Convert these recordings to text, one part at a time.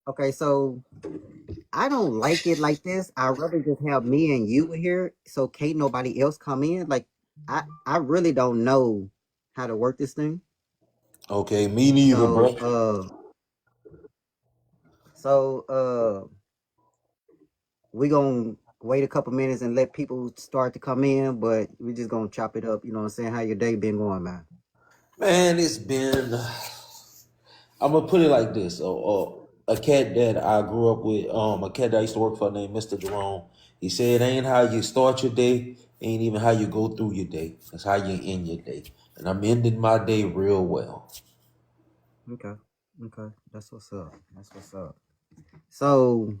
Okay, so I don't like it like this. I'd rather just have me and you in here, so can't nobody else come in. Like I really don't know how to work this thing. Okay, me neither, So bro. we gonna wait a couple minutes and let people start to come in, but we just gonna chop it up. You know what I'm saying? How your day been going, man? Man, it's been. I'm gonna put it like this: a cat that I grew up with, a cat that I used to work for named Mr. Jerome. He said, "It ain't how you start your day, ain't even how you go through your day. It's how you end your day." And I'm ending my day real well. Okay, okay, that's what's up. That's what's up. So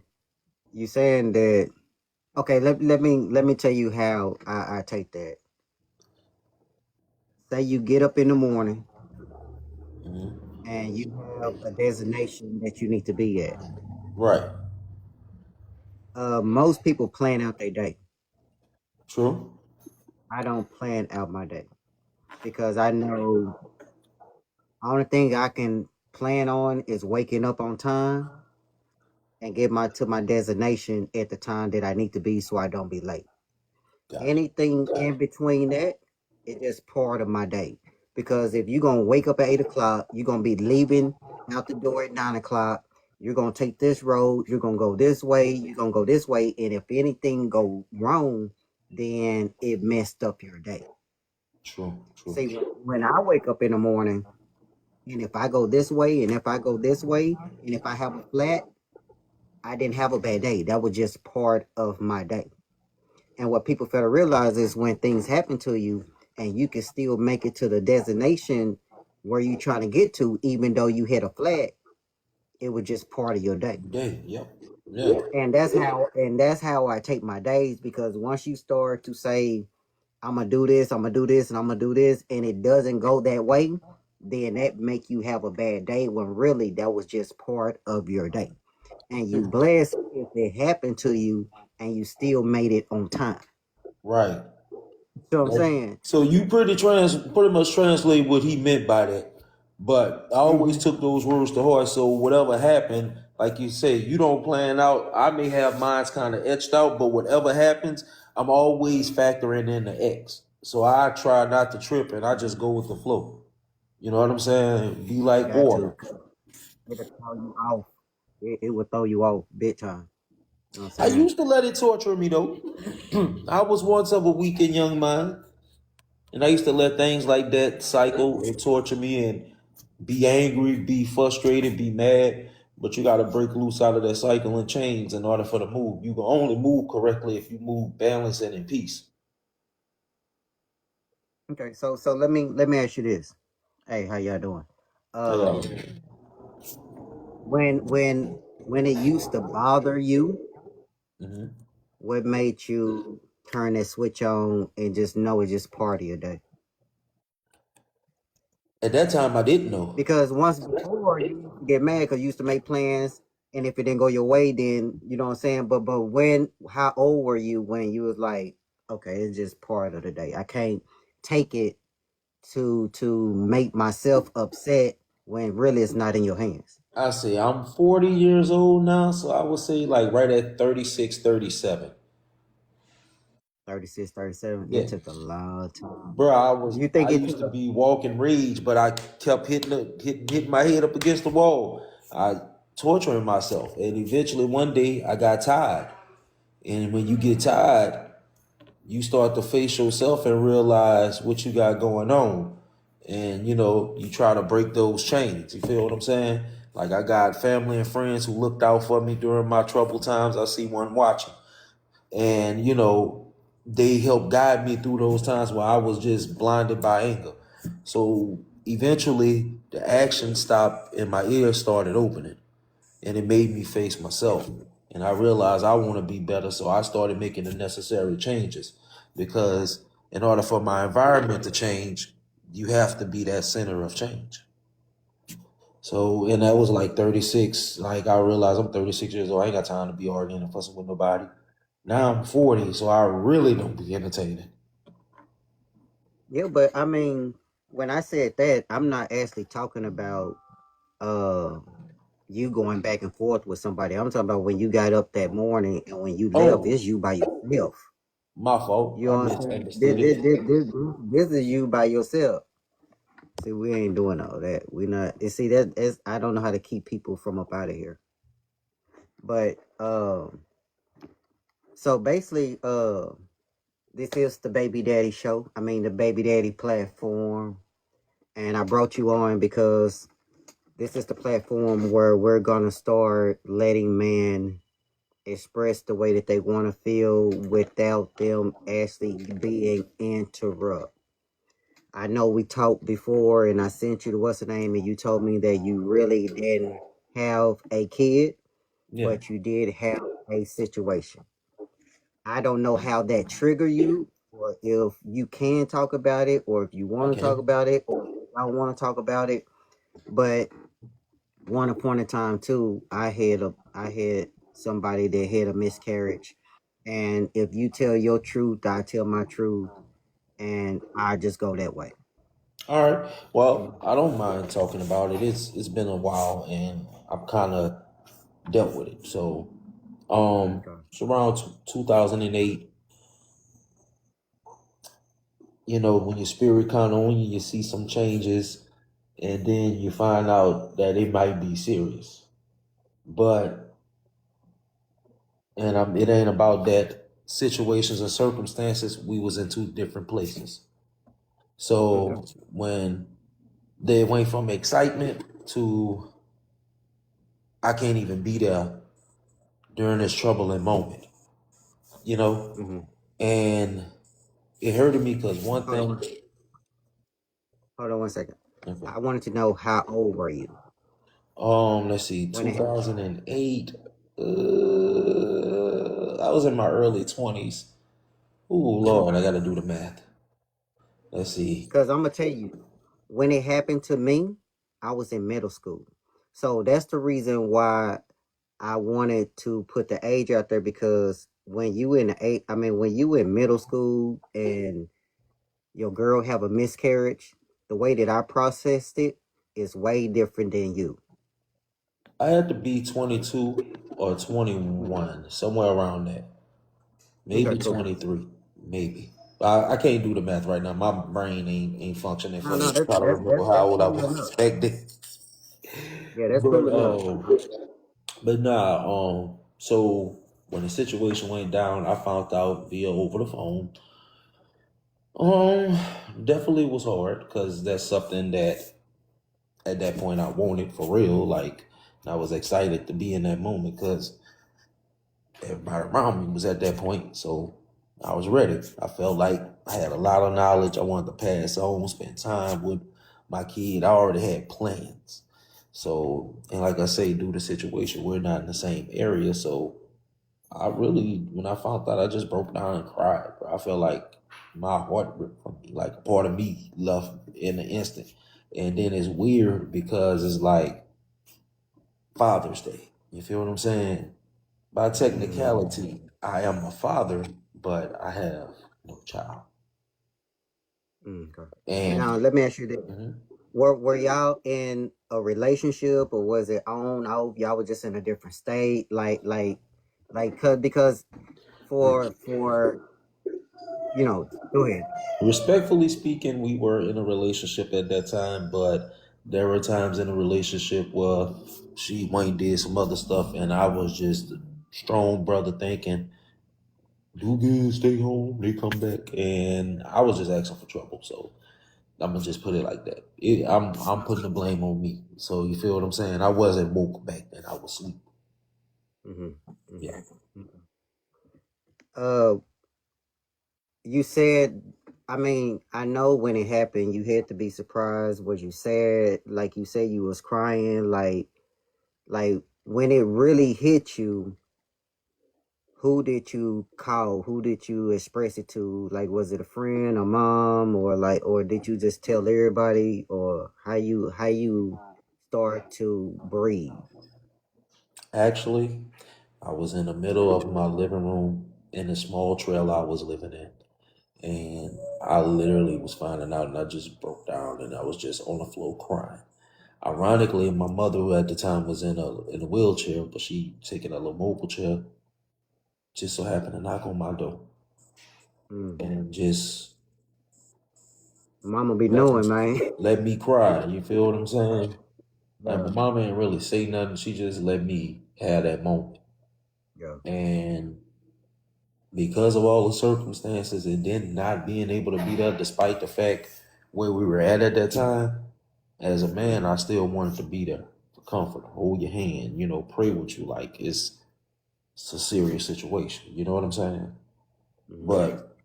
you saying that? Okay, let me tell you how I take that. Say you get up in the morning Mhm. and you have a designation that you need to be at. Right. Most people plan out their day. True. I don't plan out my day because I know only thing I can plan on is waking up on time and get my destination at the time that I need to be so I don't be late. Gotcha. Anything in between that is just part of my day. Because if you're gonna wake up at 8 o'clock, you're gonna be leaving out the door at 9 o'clock. You're gonna take this road. You're gonna go this way. You're gonna go this way. And if anything go wrong, then it messed up your day. True. True. See, when I wake up in the morning, and if I go this way, and if I go this way, and if I have a flat, I didn't have a bad day. That was just part of my day. And what people fail to realize is when things happen to you and you can still make it to the destination where you're trying to get to, even though you hit a flat, it was just part of your day. Day. Yep. Yeah. And that's how I take my days because once you start to say, I'm gonna do this, I'm gonna do this, and I'm gonna do this, and it doesn't go that way, then that make you have a bad day when really that was just part of your day. And you blessed if it happened to you and you still made it on time. Right. So I'm saying, So you pretty much translate what he meant by that. But I always hmm took those words to heart. So whatever happened, like you say, you don't plan out. I may have mine's kind of etched out, but whatever happens, I'm always factoring in the X. So I try not to trip and I just go with the flow. You know what I'm saying? Be you like got to, water. 'cause it'll throw you off. It will throw you off big time. You know what I I'm saying? used to let it torture me though. I was once of a weekend young mind. And I used to let things like that cycle and torture me and be angry, be frustrated, be mad. But you got to break loose out of that cycle and change in order for the move. You can only move correctly if you move balanced and in peace. Okay, so let me ask you this. Hey, how y'all doing? Yeah. Um, when it used to bother you, hmm what made you turn that switch on and just know it's just part of your day? At that time, I didn't know. Because once before you used to get mad because you used to make plans, and if it didn't go your way, then you know what I'm saying. But how old were you when you was like, okay, it's just part of the day. I can't take it to make myself upset when really it's not in your hands. I say I'm 40 years old now, so I would say like right at 36, 37. 36, 37. Yeah. It took a long time. Bro, You I think it used took to a be walking rage, but I kept hitting my head up against the wall. I torturing myself, and eventually one day I got tired. And when you get tired, you start to face yourself and realize what you got going on, and you try to break those chains. You feel what I'm saying? Like I got family and friends who looked out for me during my troubled times. I see one watching, and they helped guide me through those times where I was just blinded by anger. So eventually the action stopped and my ears started opening, and it made me face myself, and I realized I want to be better. So I started making the necessary changes, because in order for my environment to change, you have to be that center of change. So, and that was like 36. Like I realized I'm 36 years old. I ain't got time to be arguing and fussing with nobody. Now I'm 40, so I really don't be entertaining. yeah, but I mean, when I said that, I'm not actually talking about uh you going back and forth with somebody. I'm talking about when you got up that morning and when you left, Oh, it's you by yourself. my fault. You I know what I'm saying? This, misunderstood this, it. this, this, this is you by yourself. See, we ain't doing all that. We not. You see that? Is I don't know how to keep people from up out of here. But so basically, this is the Baby Daddy show. I mean, the Baby Daddy platform, and I brought you on because this is the platform where we're gonna start letting men express the way that they want to feel without them actually being interrupt. I know we talked before, and I sent you the what's the name, and you told me that you really didn't have a kid, Yeah. but you did have a situation. I don't know how that trigger you, or if you can talk about it, or if you want to talk Okay. about it, or if you don't want to talk about it. But one upon a time too, I had somebody that had a miscarriage, and if you tell your truth, I tell my truth, and I just go that way. All right. Well, I don't mind talking about it. It's been a while, and I've kind of dealt with it. So, Okay. it's around 2008. You know, when your spirit kind of on you, you see some changes, and then you find out that it might be serious. But it ain't about that. Situations and circumstances, we was in two different places. Okay. So when they went from excitement to I can't even be there during this troubling moment, you know, Mm-hmm. and it hurted me because one Hold on. thing. Hold on 1 second. Okay. I wanted to know how old were you Let's see, when it happened? 2008. I was in my early 20s. Ooh, Lord, Okay. I got to do the math. Let's see. Because I'm gonna tell you, when it happened to me, I was in middle school. So that's the reason why I wanted to put the age out there because when you in the eight, I mean, when you in middle school and your girl have a miscarriage, the way that I processed it is way different than you. I had to be 22 or Okay. 21, somewhere around that. Okay. Maybe Cool. 23, maybe. I can't do the math right now. My brain ain't functioning No, for me no, to that's try to that's remember that's, how that's old I cool enough. was back then. Yeah, that's But cool enough. so when the situation went down, I found out via over the phone. Um, definitely was hard because that's something that at that point I wanted for real. Like I was excited to be in that moment because everybody around me was at that point. So I was ready. I felt like I had a lot of knowledge I wanted to pass on, spend time with my kid. I already had plans. So, and like I say, due to the situation, we're not in the same area. So I really, when I found out, I just broke down and cried, bro. I felt like my heart ripped from me, like a part of me left in an instant. And then it's weird because it's like Father's Day. You feel what I'm saying? By Mm, technicality, I am a father, but I have no child. okay. And And now let me ask you this: mhm. were y'all in a relationship, or was it on off? Y'all were just in a different state, like, cause because for go ahead. Respectfully speaking, we were in a relationship at that time, but there were times in a relationship where she might did some other stuff, and I was just a strong brother thinking, do good, stay home, they come back, and I was just asking for trouble. So I'm gonna just put it like that. I'm putting the blame on me. So you feel what I'm saying? I wasn't woke back then. I was asleep. Mm-hmm, mm-hmm. Yeah. Uh, you said, I mean, I know when it happened, you had to be surprised. Was you sad? Like you said, you was crying. Like when it really hit you, who did you call? Who did you express it to? Like, was it a friend, a mom, or or did you just tell everybody, or how you start to breathe? Actually, I was in the middle of my living room in a small trailer I was living in. And I literally was finding out and I just broke down and I was just on the floor crying. Ironically, my mother, who at the time was in a wheelchair, but she taking a little mobile chair, just so happened to knock on my door Mm. and just Mama be let me, knowing, man. let me cry. You feel what I'm saying? Like my Yeah. mama ain't really say nothing. She just let me have that moment. Yeah. And because of all the circumstances and then not being able to be there despite the fact where we were at that time, as a man, I still wanted to be there for comfort, hold your hand, pray with you. Like it's a serious situation. You know what I'm saying? Mm-hmm. But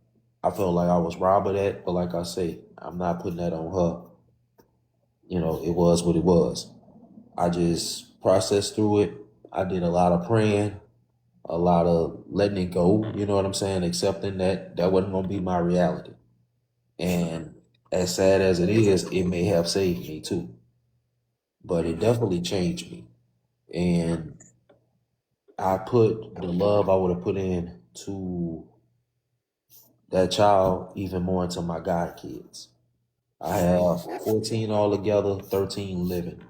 I felt like I was robbed of that. But like I say, I'm not putting that on her. It was what it was. I just processed through it. I did a lot of praying, a lot of letting it go. You know what I'm saying? Accepting that that wasn't gonna be my reality. And as sad as it is, it may have saved me too. But it definitely changed me. And I put the love I would have put in to that child even more into my god kids. I have 14 altogether, 13 living.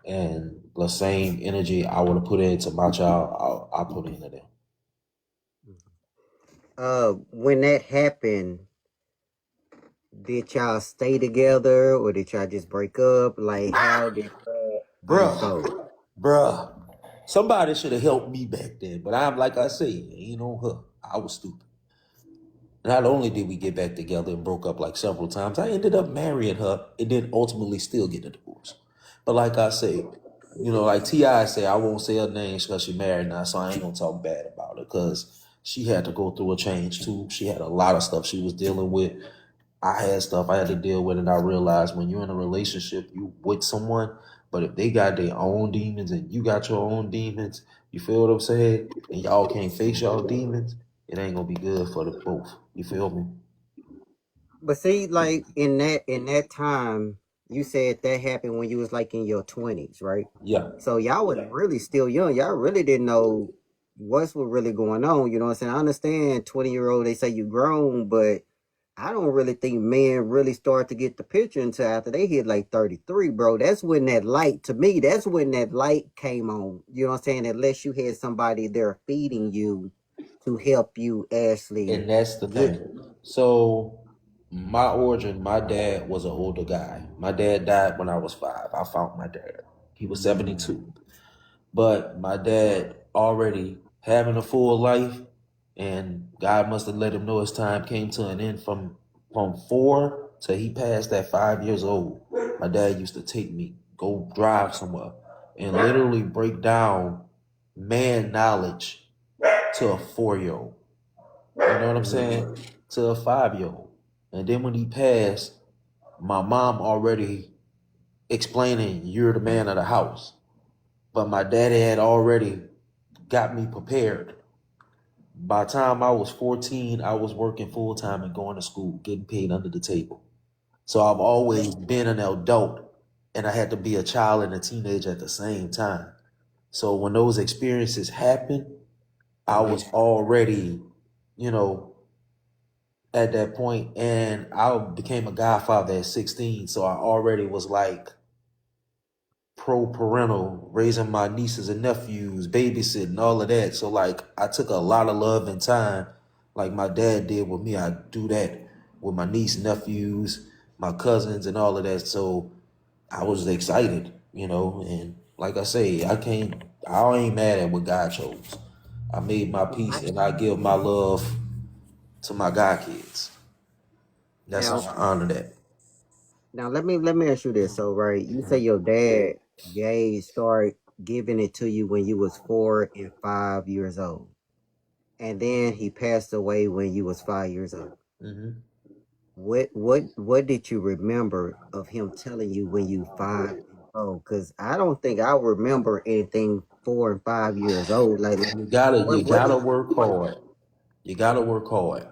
And the same energy I would have put into my child, I put into them. When that happened, did y'all stay together or did y'all just break up? Like, how did that unfold? Bruh, bruh. Somebody should have helped me back then, but I'm like I say, ain't on her. I was stupid. Not only did we get back together and broke up like several times, I ended up marrying her and then ultimately still get a divorce. But like I say, like T.I. say, I won't say her name because she married now, so I ain't gonna talk bad about her because she had to go through a change too. She had a lot of stuff she was dealing with. I had stuff I had to deal with, and I realized when you're in a relationship, you with someone, but if they got their own demons and you got your own demons, you feel what I'm saying? And y'all can't face y'all demons, it ain't gonna be good for the both. You feel me? But see, like in that time, you said that happened when you was like in your 20s, right? Yeah. So y'all was really still young. Y'all really didn't know what's what really going on. You know what I'm saying? I understand 20-year-old, they say you grown, but I don't really think men really start to get the picture until after they hit like 33, bro. That's when that light, to me, that's when that light came on. You know what I'm saying? Unless you had somebody there feeding you to help you actually And that's the get. thing. So my origin, my dad was an older guy. My dad died when I was 5. I found my dad. He was 72. But my dad already having a full life, and God must have let him know his time came to an end from 4 till he passed that 5 years old. My dad used to take me, go drive somewhere, and literally break down man knowledge to a 4-year old. You know what I'm Mhm. saying? To a 5-year old. And then when he passed, my mom already explaining you're the man of the house. But my daddy had already got me prepared. By the time I was 14, I was working full time and going to school, getting paid under the table. So I've always been an adult and I had to be a child and a teenager at the same time. So when those experiences happened, I Mhm. was already, you know, at that point and I became a godfather at 16. So I already was like pro parental, raising my nieces and nephews, babysitting, all of that. So like I took a lot of love and time, like my dad did with me. I do that with my niece, nephews, my cousins, and all of that. So I was excited, and like I say, I ain't mad at what God chose. I made my peace and I give my love to my God kids. That's how Now, I honor that. let me ask you this. So, right, you say your dad started giving it to you when you was 4 and 5 years old, and then he passed away when you was 5 years old. Hmm. What did you remember of him telling you when you 5 and 4? Because I don't think I remember anything 4 and 5 years old. Like You gotta what you what gotta did work hard. You gotta work hard.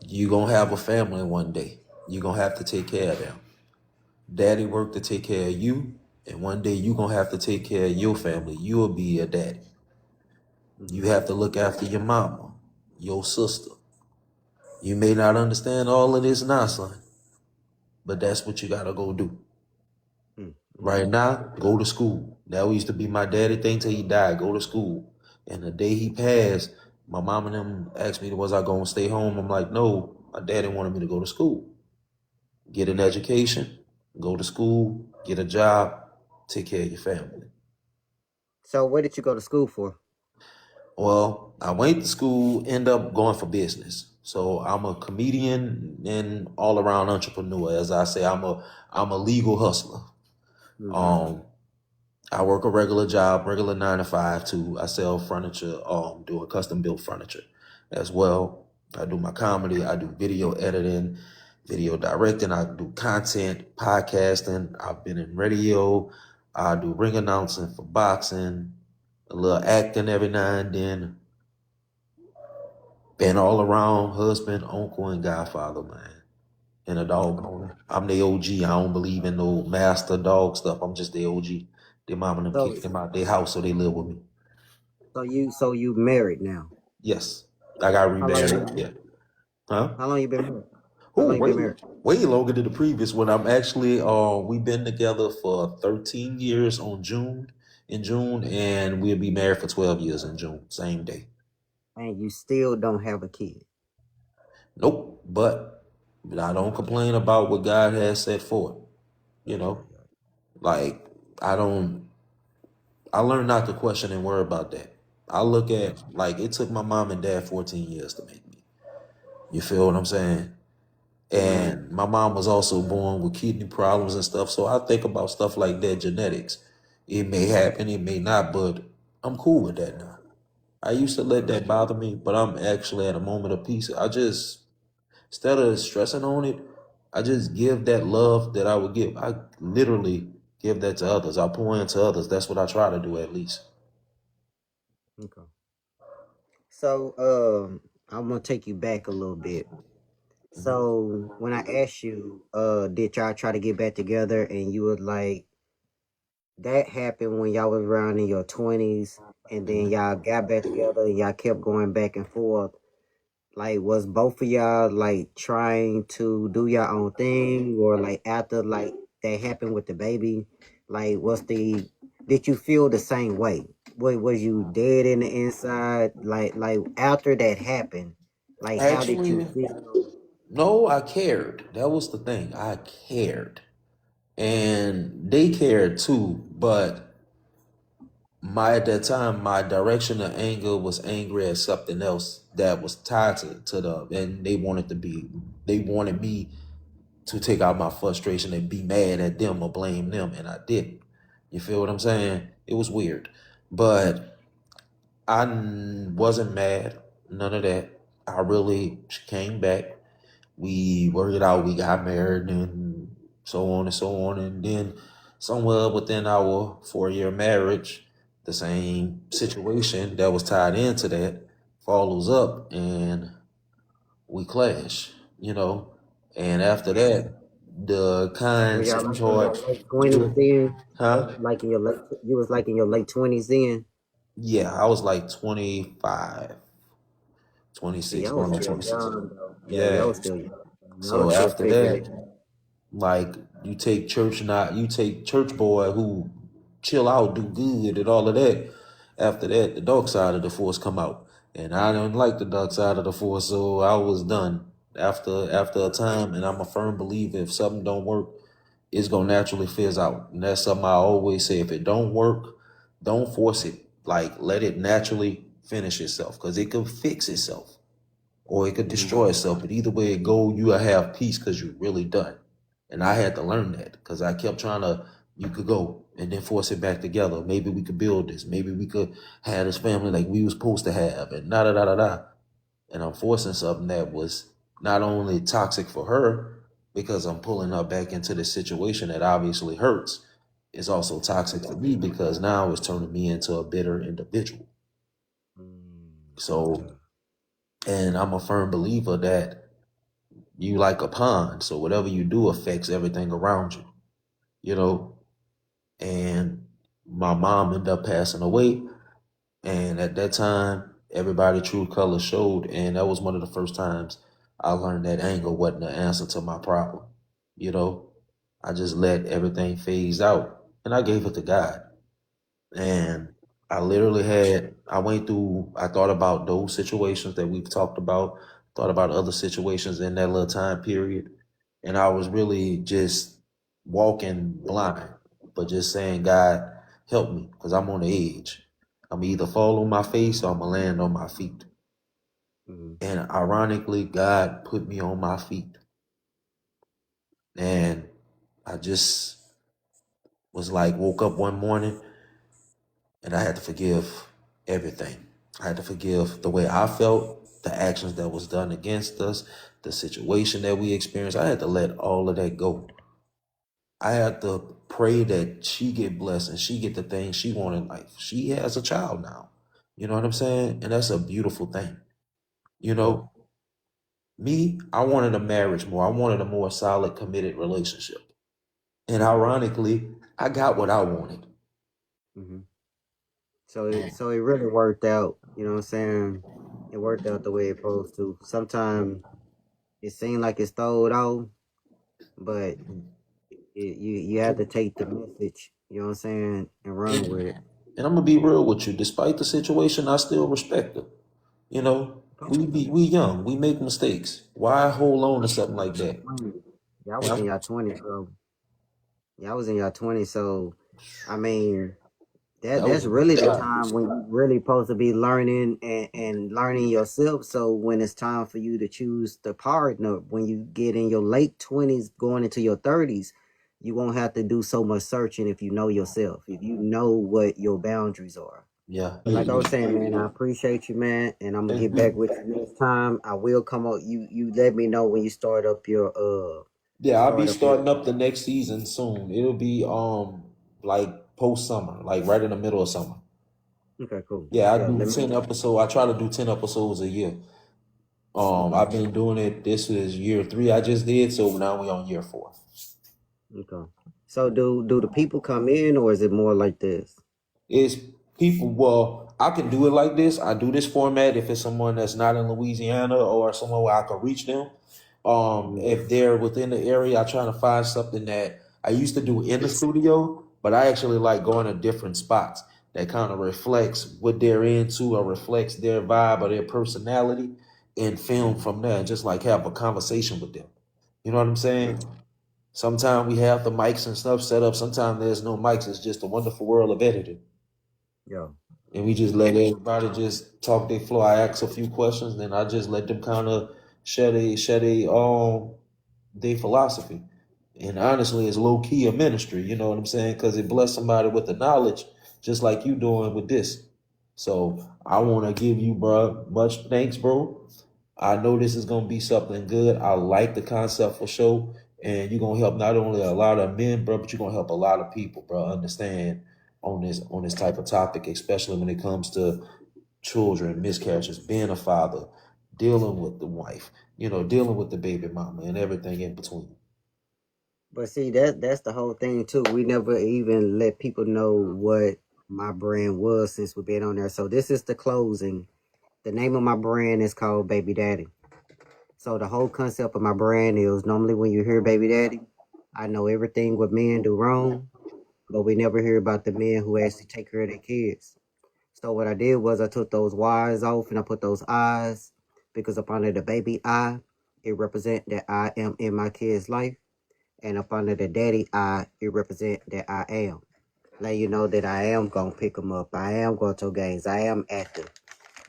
You gonna have a family one day. You gonna have to take care of them. Daddy worked to take care of you, and one day you gonna have to take care of your family. You'll be a daddy. You Mhm. have to look after your mama, your sister. You may not understand all of this now, son, but that's what you gotta go do. Mm. Right now, go to school. That used to be my daddy thing till he died. Go to school. And the day he passed, my mom and them asked me, was I going to stay home? I'm like, no, my daddy wanted me to go to school, get an education, go to school, get a job, take care of your family. So what did you go to school for? Well, I went to school, end up going for business. So I'm a comedian and all around entrepreneur. As I say, I'm a legal hustler. Mm-hmm. Um, I work a regular job, regular 9 to 5 too. I sell furniture, doing custom built furniture as well. I do my comedy, I do video editing, video directing, I do content, podcasting. I've been in radio, I do ring announcing for boxing, a little acting every now and then. Been all around husband, uncle, and godfather, man. And a dog owner. I'm the OG. I don't believe in no master dog stuff. I'm just the OG. Their mom and them So kicked them out their house, so they live with me. so you married now? Yes, I got How long you remarried. been Yeah, married? huh? How long you been married? How Oh, long you way been married? way longer than the previous one. I'm actually we've been together for 13 years in June, and we'll be married for 12 years in June, same day. And you still don't have a kid. Nope, but I don't complain about what God has set forth. You Yeah, know, yeah. like I don't. I learned not to question and worry about that. I look Yeah. at like it took my mom and dad 14 years to make me. You feel what I'm saying? Mm-hmm. And my mom was also born with kidney problems and stuff. So I think about stuff like that, genetics. It may happen, it may not, but I'm cool with that now. I used to let that bother me, but I'm actually at a moment of peace. I just, instead of stressing on it, I just give that love that I would give. I literally give that to others. I pour into others. That's what I try to do at least. Okay. So I'm gonna take you back a little bit. Mhm. So when I asked you, did y'all try to get back together, and you were like, that happened when y'all was around in your 20s, and then Mhm. y'all got back together and y'all kept going back and forth. Like, was both of y'all like trying to do your own thing, or like after like that happened with the baby, like what's the did you feel the same way? Was you dead in the inside? Like after that happened, like how did you Actually, feel? no, I cared. That was the thing. I cared. And they cared too, but my at that time my direction of anger was angry at something else that was tied to the and they wanted me to take out my frustration and be mad at them or blame them, and I didn't. You feel what I'm saying? It was weird. But wasn't mad, none of that. I really came back. We worked it out. We got married and so on and so on. And then somewhere within our 4 year marriage, the same situation that was tied into that follows up and we clash, you know. And after that, the kind Was y'all like in your sweetheart, late 20s then? huh? Like in your late, you was like in your late 20s then? Yeah, I was like 25, See, 26, y'all was going on still 26. young though. Yeah, y'all Yeah. was still young. I So was still after figuring it. that, like you take church boy who chill out, do good, and all of that. After that, the dark side of the force come out, and I didn't like the dark side of the force, so I was done after a time. And I'm a firm believer if something don't work, it's gonna naturally fizz out, and that's something I always say. If it don't work, don't force it. Like let it naturally finish itself, because it can fix itself or it could destroy Mm-hmm. itself. But either way it go, you will have peace because you're really done. And I had to learn that because I kept trying to. You could go and then force it back together. Maybe we could build this. Maybe we could have this family like we was supposed to have, and da da da da da. And I'm forcing something that was not only toxic for her because I'm pulling her back into this situation that obviously hurts. It's also toxic for me because now it's turning me into a bitter individual. So, Gotcha. and I'm a firm believer that you like a pond, so whatever you do affects everything around you, you know. And my mom ended up passing away, and at that time, everybody true color showed, and that was one of the first times I learned that anger wasn't the answer to my problem. You know, I just let everything phase out. and I gave it to God. And I thought about those situations that we've talked about, thought about other situations in that little time period. And I was really just walking blind, but just saying, God, help me, because I'm on the edge. I'm either fall on my face or I'm going to land on my feet. Mm-hmm. And ironically, God put me on my feet. And I just was like, woke up one morning and I had to forgive everything. I had to forgive the way I felt, the actions that was done against us, the situation that we experienced. I had to let all of that go. I had to pray that she get blessed and she get the things she want in life. She has a child now. You know what I'm saying? And that's a beautiful thing. You Yeah. know, me, I wanted a marriage more. I wanted a more solid, committed relationship. And ironically, I got what I wanted. Mm-hmm. So it really worked out. You know what I'm saying? It worked out the way it's supposed to. Sometimes it seemed like it's throwed off, but you have to take the message. You know what I'm saying, and run with it. And I'm gonna be real with you. Despite the situation, I still respect her. You know, we young, we make mistakes. Why hold on to something like that? Y'all And was in I'm- your 20s, so y'all was in your 20s. So I mean, that that's was really the time when you really supposed to be learning and learning yourself. So when it's time for you to choose the partner, when you get in your late 20s, going into your 30s, you won't have to do so much searching if you know yourself, if you know what your boundaries are. yeah. But like I was saying, man, I appreciate you, man, and I'm gonna Thank get back you. with you next time. I will come up. You let me know when you Yeah, I'll be start up your. starting up the next season soon. It'll be like post summer, like right in the middle of summer. Okay, cool. Yeah, I Yeah, do let me 10 know. episodes. I try to do 10 episodes a year. Okay, I've been doing it. This is year 3 I just did, so now we on year 4. okay. So do the people come in, or is it more like this? Is people, well, I can do it like this. I do this format if it's someone that's not in Louisiana or someone where I can reach them. Mhm. If they're within the area, I try to find something that I used to do in the studio, but I actually like going to different spots that kind of reflects what they're into or reflects their vibe or their personality and film from there and just like have a conversation with them. You know what I'm saying? Sometimes we have the mics and stuff set up. Sometimes there's no mics. It's just a wonderful world of editing. Yeah. And we just let everybody just talk their flow. I ask a few questions, then I just let them kind of share their philosophy. And honestly, it's low key a ministry. You know what I'm saying? Because it bless somebody with the knowledge, just like you doing with this. So I want to give you, bro, much thanks, bro. I know this is gonna be something good. I like the concept for sure, and you're gonna help not only a lot of men, bro, but you're gonna help a lot of people, bro, understand on this type of topic, especially when it comes to children, miscarriages, being a father, dealing with the wife, dealing with the baby mama, and everything in between. But see, that's the whole thing too. We never even let people know what my brand was since we've been on there. So this is the closing. The name of my brand is called Baby Daddy. So the whole concept of my brand is normally when you hear Baby Daddy, I know everything what men do wrong, but we never hear about the men who actually take care of their kids. So what I did was I took those Y's off and I put those I's because up under the baby I, it represent that I am in my kid's life. And up under the daddy I, it represent that I am. Let you know that I am gonna pick them up. I am going to games. I am active.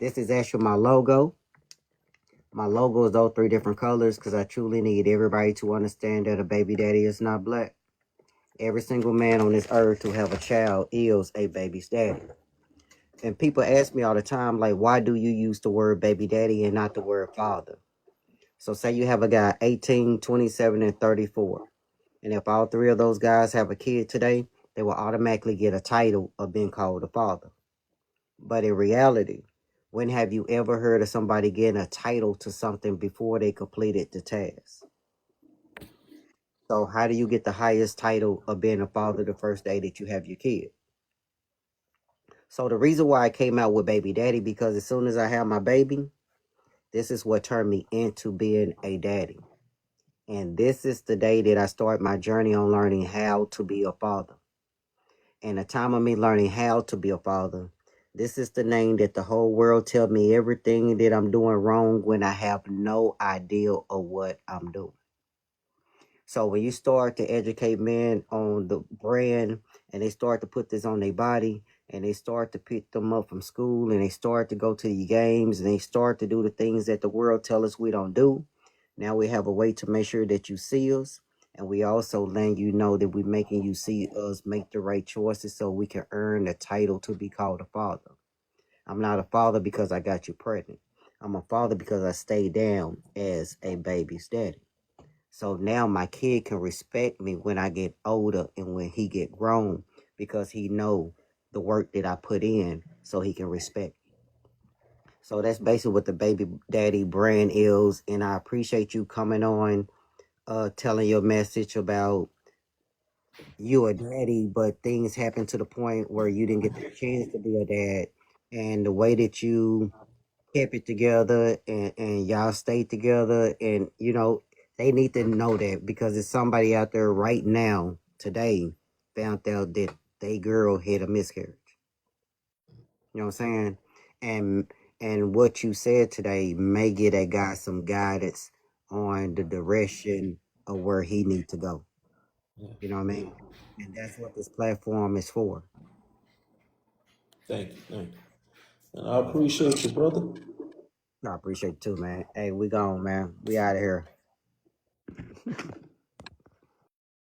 This is actually my logo. My logo is those three different colors because I truly need everybody to understand that a baby daddy is not black. Every single man on this earth to have a child is a baby's daddy. And people ask me all the time, like, why do you use the word baby daddy and not the word father? So say you have a guy 18, 27, and 34. And if all three of those guys have a kid today, they will automatically get a title of being called a father. But in reality, when have you ever heard of somebody getting a title to something before they completed the task? So how do you get the highest title of being a father the first day that you have your kid? So the reason why I came out with baby daddy, because as soon as I have my baby, this is what turned me into being a daddy. And this is the day that I start my journey on learning how to be a father. And the time of me learning how to be a father, this is the name that the whole world tell me everything that I'm doing wrong when I have no idea of what I'm doing. So when you start to educate men on the brand and they start to put this on their body and they start to pick them up from school and they start to go to the games and they start to do the things that the world tell us we don't do, now we have a way to make sure that you see us. And we also letting you know that we're making you see us make the right choices so we can earn the title to be called a father. I'm not a father because I got you pregnant. I'm a father because I stayed down as a baby's daddy. So now my kid can respect me when I get older and when he get grown because he know the work that I put in so he can respect me. So that's basically what the baby daddy brand is. And I appreciate you coming on, telling your message about you a daddy, but things happen to the point where you didn't get the chance to be a dad. And the way that you kept it together and y'all stayed together and they need to know that because there's somebody out there right now today found out that they girl had a miscarriage. You know what I'm saying? And what you said today may give that guy some guidance on the direction of where he needs to go. Yeah. You know what I mean? And that's what this platform is for. Thank you. Thank you. And I appreciate you, brother. I appreciate it too, man. Hey, we gone, man. We out of here.